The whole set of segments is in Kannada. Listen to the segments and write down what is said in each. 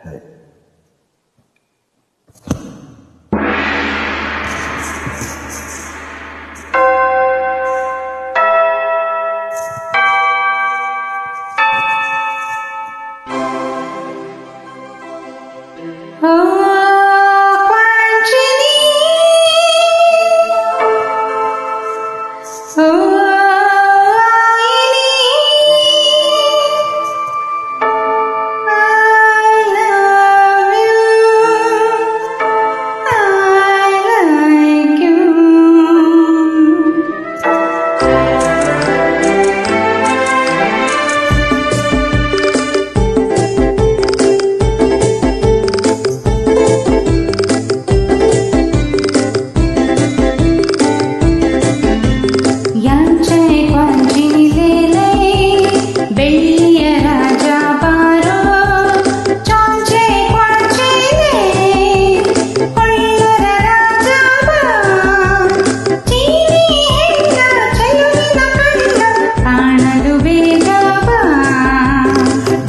はい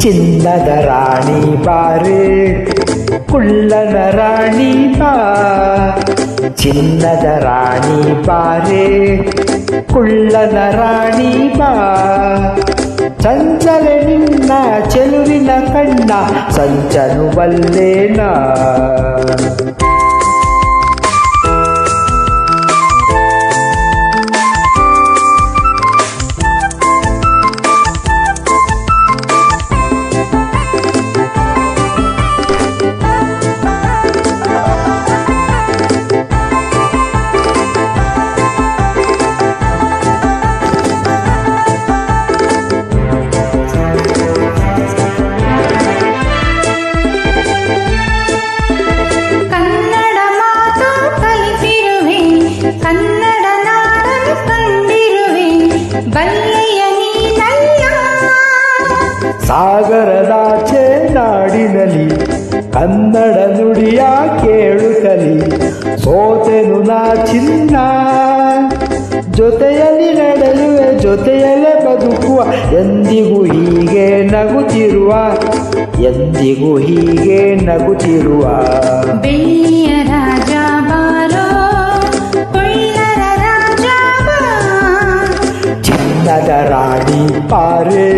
ಚಿನ್ನದ ರಾಣಿ ಬಾರೆ ಕುಳ್ಳನ ರಾಣಿ ಬಾ ಚಿನ್ನದ ರಾಣಿ ಬಾರೆ ಕುಳ್ಳನ ರಾಣಿ ಬಾ ಚಂಚಲ ನಿನ್ನ ಚೆಲುವಿನ ಕಣ್ಣ ಸಂಚಲುವಲ್ಲೇನಾ ಸಾಗರದಾಚೆ ನಾಡಿನಲ್ಲಿ ಕನ್ನಡ ನುಡಿಯ ಕೇಳುತ್ತಲಿ ಸೋತೆನು ನಾ ಚಿನ್ನ ಜೊತೆಯಲ್ಲಿ ನಡೆಯುವೆ ಜೊತೆಯಲ್ಲೇ ಬದುಕುವ ಎಂದಿಗೂ ಹೀಗೆ ನಗುತ್ತಿರುವ ಎಂದಿಗೂ ಹೀಗೆ ನಗುತ್ತಿರುವ ಬೆಳ್ಳಿಯ ರಾಜ ಬಾರೋ ಕೊಳ್ಳರ ರಾಜ ಬಾ ಚಿನ್ನದ ರಾಣಿ ಪಾರೆ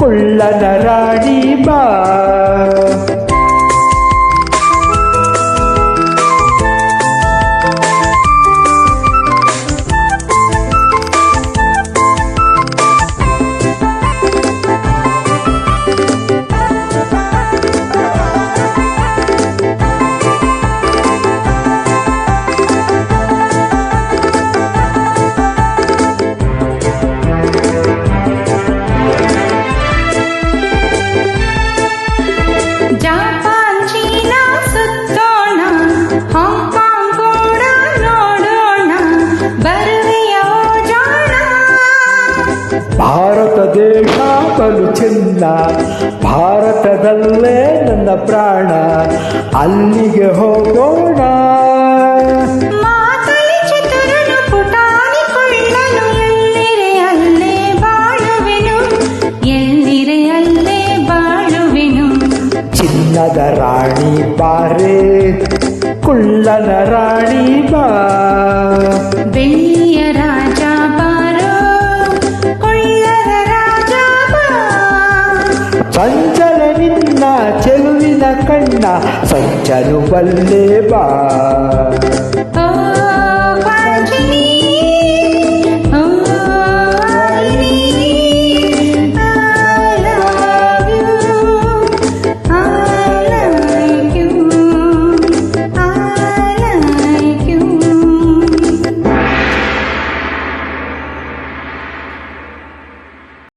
ಕುಳ್ಳನ ರಾಣಿ ಬಾ ಭಾರತ ದೇಶ ಬಲು ಚೆನ್ನ ಭಾರತದಲ್ಲೇ ನನ್ನ ಪ್ರಾಣ ಅಲ್ಲಿಗೆ ಹೋಗೋಣ ಮಾತಲಿ ಚಿತ್ರನು ಪುಟಾಣಿ ಕೊಳ್ಳಲು ಎಲ್ಲಿರೆ ಅಲ್ಲೇ ಬಾಳುವೆನು ಎಲ್ಲಿರೆ ಅಲ್ಲೇ ಬಾಳುವೆನು ಚಿನ್ನದ ರಾಣಿ ಬಾರೆ ಕುಳ್ಳನ ರಾಣಿ ಬಾ ಬೆಳ್ಳಿಯ ರಾಜ ಬಾರೋ ಕೊಳ್ಳರ ರಾಜ ಬಾ ಸಂಚಲ ನಿನ್ನ ಚೆಲುವಿನ ಕಣ್ಣ ಸಂಚಲುವಲ್ಲೇ ಬಾ ಓ